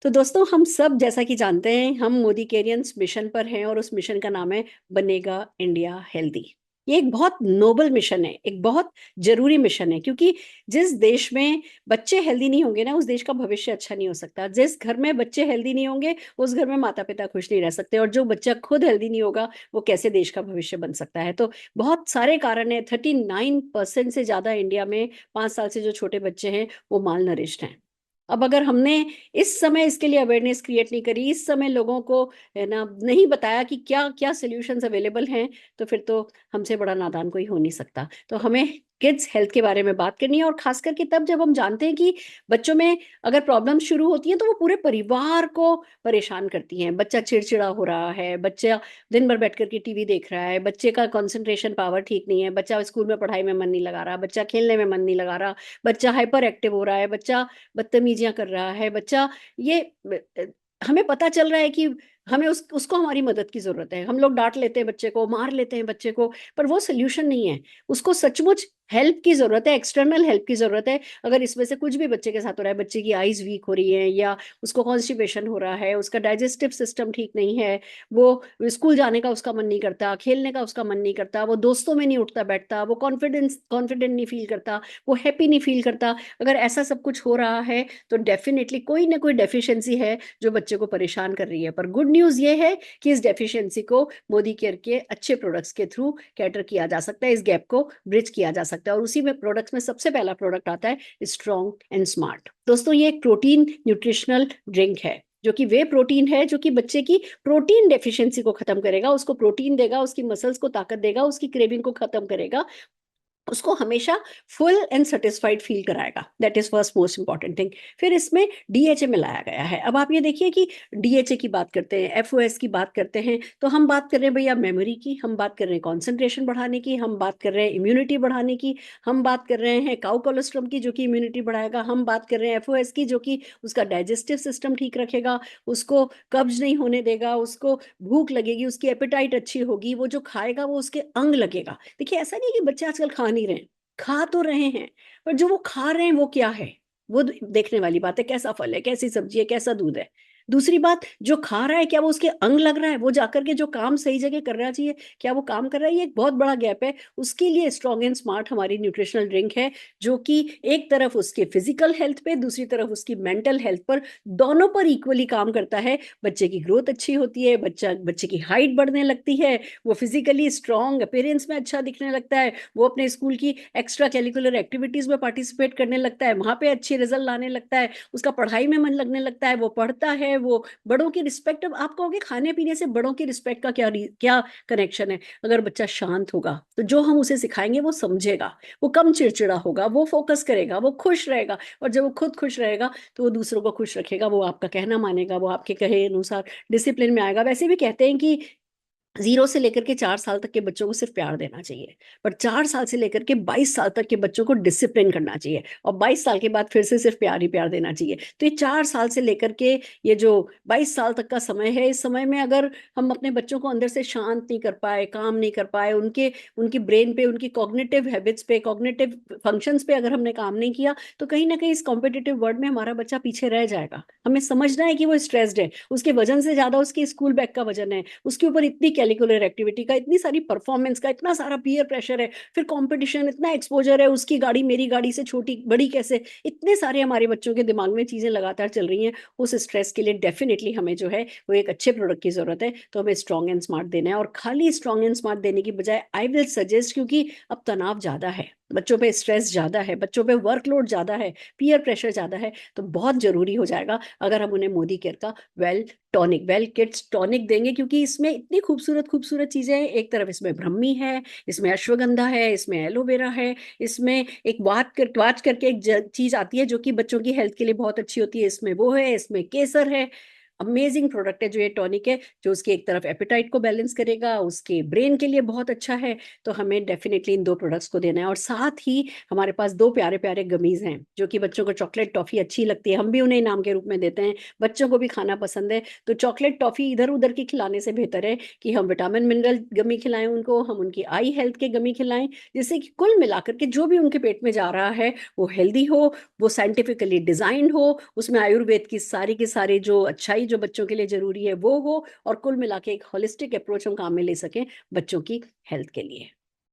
तो दोस्तों, हम सब जैसा कि जानते हैं, हम मोदी केरियंस मिशन पर हैं और उस मिशन का नाम है बनेगा इंडिया हेल्दी। ये एक बहुत नोबल मिशन है, एक बहुत जरूरी मिशन है, क्योंकि जिस देश में बच्चे हेल्दी नहीं होंगे ना, उस देश का भविष्य अच्छा नहीं हो सकता। जिस घर में बच्चे हेल्दी नहीं होंगे, उस घर में माता पिता खुश नहीं रह सकते, और जो बच्चा खुद हेल्दी नहीं होगा, वो कैसे देश का भविष्य बन सकता है। तो बहुत सारे कारण है। 39% से ज्यादा इंडिया में 5 साल से जो छोटे बच्चे हैं वो माल नरिश्ड हैं। अब अगर हमने इस समय इसके लिए अवेयरनेस क्रिएट नहीं करी, इस समय लोगों को है ना नहीं बताया कि क्या क्या सॉल्यूशंस अवेलेबल हैं, तो फिर तो हमसे बड़ा नादान कोई हो नहीं सकता। तो हमें किड्स हेल्थ के बारे में बात करनी है, और खास करके तब जब हम जानते हैं कि बच्चों में अगर प्रॉब्लम शुरू होती है तो वो पूरे परिवार को परेशान करती हैं। बच्चा चिड़चिड़ा हो रहा है, बच्चा दिन भर बैठ करके टीवी देख रहा है, बच्चे का कंसंट्रेशन पावर ठीक नहीं है, बच्चा स्कूल में पढ़ाई में मन नहीं लगा रहा, बच्चा खेलने में मन नहीं लगा रहा, बच्चा हाइपर एक्टिव हो रहा है, बच्चा बदतमीजियां कर रहा है, बच्चा ये हमें पता चल रहा है कि हमें उसको हमारी मदद की जरूरत है। हम लोग डांट लेते हैं बच्चे को, मार लेते हैं बच्चे को, पर वो सोल्यूशन नहीं है। उसको सचमुच हेल्प की जरूरत है, एक्सटर्नल हेल्प की जरूरत है। अगर इसमें से कुछ भी बच्चे के साथ हो रहा है, बच्चे की आईज वीक हो रही है, या उसको कॉन्स्टिपेशन हो रहा है, उसका डाइजेस्टिव सिस्टम ठीक नहीं है, वो स्कूल जाने का उसका मन नहीं करता, खेलने का उसका मन नहीं करता, वो दोस्तों में नहीं उठता बैठता, वो कॉन्फिडेंट नहीं फील करता, वो हैप्पी नहीं फील करता, अगर ऐसा सब कुछ हो रहा है तो डेफिनेटली कोई ना कोई डेफिशिएंसी है जो बच्चे को परेशान कर रही है। पर गुड न्यूज ये है कि इस डेफिशिएंसी को मोदी केयर के अच्छे प्रोडक्ट्स के थ्रू कैटर किया जा सकता है, इस गैप को ब्रिज किया जा सकता है। और उसी में प्रोडक्ट्स में सबसे पहला प्रोडक्ट आता है स्ट्रॉन्ग एंड स्मार्ट। दोस्तों, ये एक प्रोटीन न्यूट्रिशनल ड्रिंक है, जो कि वे प्रोटीन है जो कि बच्चे की प्रोटीन डेफिशिएंसी को खत्म करेगा, उसको प्रोटीन देगा, उसकी मसल्स को ताकत देगा, उसकी क्रेविंग को खत्म करेगा, उसको हमेशा फुल एंड सेटिस्फाइड फील कराएगा। That is first most important thing. फिर इसमें डीएचए मिलाया गया है। अब आप ये देखिए कि डीएचए की बात करते हैं, एफओएस की बात करते हैं, तो हम बात कर रहे हैं भैया मेमोरी की, हम बात कर रहे हैं कॉन्सेंट्रेशन बढ़ाने की, हम बात कर रहे हैं इम्यूनिटी बढ़ाने की, हम बात कर रहे हैं काउ कोलेस्ट्रॉम की जो कि इम्यूनिटी बढ़ाएगा, हम बात कर रहे हैं एफओएस की जो कि उसका डाइजेस्टिव सिस्टम ठीक रखेगा, उसको कब्ज नहीं होने देगा, उसको भूख लगेगी, उसकी एपेटाइट अच्छी होगी, वो जो खाएगा वो उसके अंग लगेगा। देखिए, ऐसा नहीं है कि बच्चे आजकल खा नहीं रहे, खा तो रहे हैं, पर जो वो खा रहे हैं वो क्या है, वो देखने वाली बात है। कैसा फल है, कैसी सब्जी है, कैसा दूध है। दूसरी बात, जो खा रहा है क्या वो उसके अंग लग रहा है, वो जाकर के जो काम सही जगह कर रहा चाहिए क्या वो काम कर रहा है, ये एक बहुत बड़ा गैप है। उसके लिए स्ट्रॉन्ग एंड स्मार्ट हमारी न्यूट्रिशनल ड्रिंक है, जो कि एक तरफ उसके फिजिकल हेल्थ पे, दूसरी तरफ उसकी मेंटल हेल्थ पर, दोनों पर इक्वली काम करता है। बच्चे की ग्रोथ अच्छी होती है, बच्चे की हाइट बढ़ने लगती है, वो फिजिकली स्ट्रांग अपीयरेंस में अच्छा दिखने लगता है, वो अपने स्कूल की एक्स्ट्रा कैरिकुलर एक्टिविटीज में पार्टिसिपेट करने लगता है, वहां पे अच्छे रिजल्ट लाने लगता है, उसका पढ़ाई में मन लगने लगता है, वो पढ़ता है, वो बड़ों की रिस्पेक्ट। अब आप कहोगे खाने पीने से बड़ों की रिस्पेक्ट का क्या क्या कनेक्शन है। अगर बच्चा शांत होगा तो जो हम उसे सिखाएंगे वो समझेगा, वो कम चिड़चिड़ा होगा, वो फोकस करेगा, वो खुश रहेगा, और जब वो खुद खुश रहेगा तो वो दूसरों को खुश रखेगा, वो आपका कहना मानेगा, वो आपके कहे अनुसार डिसिप्लिन में आएगा। वैसे भी कहते हैं कि 0 से लेकर के 4 साल तक के बच्चों को सिर्फ प्यार देना चाहिए, पर 4 साल से लेकर के 22 साल तक के बच्चों को डिसिप्लिन करना चाहिए, और 22 साल के बाद फिर से सिर्फ प्यार ही प्यार देना चाहिए। तो ये 4 साल से लेकर के ये जो 22 साल तक का समय है, इस समय में अगर हम अपने बच्चों को अंदर से शांत नहीं कर पाए, काम नहीं कर पाए, उनकी ब्रेन पे, उनकी कॉग्निटिव हैबिट्स पे, कॉग्निटिव फंक्शंस पे अगर हमने काम नहीं किया, तो कहीं ना कहीं इस कॉम्पिटिटिव वर्ल्ड में हमारा बच्चा पीछे रह जाएगा। हमें समझना है कि वो स्ट्रेस्ड है, उसके वजन से ज्यादा उसके स्कूल बैग का वजन है, उसके ऊपर इतनी कैलिकुलर एक्टिविटी का, इतनी सारी परफॉर्मेंस का, इतना सारा पीयर प्रेशर है, फिर कंपटीशन, इतना एक्सपोजर है, उसकी गाड़ी मेरी गाड़ी से छोटी बड़ी कैसे, इतने सारे हमारे बच्चों के दिमाग में चीजें लगातार चल रही हैं। उस स्ट्रेस के लिए डेफिनेटली हमें जो है वो एक अच्छे प्रोडक्ट की जरूरत है। तो हमें स्ट्रॉन्ग एंड स्मार्ट देना है, और खाली स्ट्रॉन्ग एंड स्मार्ट देने की बजाय आई विल सजेस्ट, क्योंकि अब तनाव ज्यादा है, बच्चों पे स्ट्रेस ज्यादा है, बच्चों पे वर्कलोड ज्यादा है, पीयर प्रेशर ज्यादा है, तो बहुत जरूरी हो जाएगा अगर हम उन्हें मोदी केयर का वेल किड्स टॉनिक देंगे, क्योंकि इसमें इतनी खूबसूरत खूबसूरत चीजें हैं। एक तरफ इसमें ब्रह्मी है, इसमें अश्वगंधा है, इसमें एलोवेरा है, इसमें एक वाच करके एक चीज आती है जो कि बच्चों की हेल्थ के लिए बहुत अच्छी होती है, इसमें वो है, इसमें केसर है। अमेजिंग प्रोडक्ट है जो ये टॉनिक है, जो उसकी एक तरफ एपेटाइट को बैलेंस करेगा, उसके ब्रेन के लिए बहुत अच्छा है। तो हमें डेफिनेटली इन 2 प्रोडक्ट्स को देना है। और साथ ही हमारे पास 2 प्यारे-प्यारे गमीज़ हैं, जो कि बच्चों को चॉकलेट टॉफ़ी अच्छी लगती है, हम भी उन्हें इनाम के रूप में देते हैं, बच्चों को भी खाना पसंद है। तो चॉकलेट टॉफ़ी इधर-उधर की खिलाने से बेहतर है कि हम विटामिन मिनरल गमी खिलाएँ उनको, हम उनकी आई हेल्थ के गमी खिलाएँ, जिससे कि कुल मिलाकर के जो भी उनके पेट में जा रहा है, वो हेल्दी हो, वो साइंटिफिकली डिज़ाइंड हो, उसमें आयुर्वेद की सारी जो अच्छाई जो बच्चों के लिए ज़रूरी है वो हो, और कुल मिला के एक होलिस्टिक अप्रोच हम काम में ले सकें बच्चों की हेल्थ के लिए।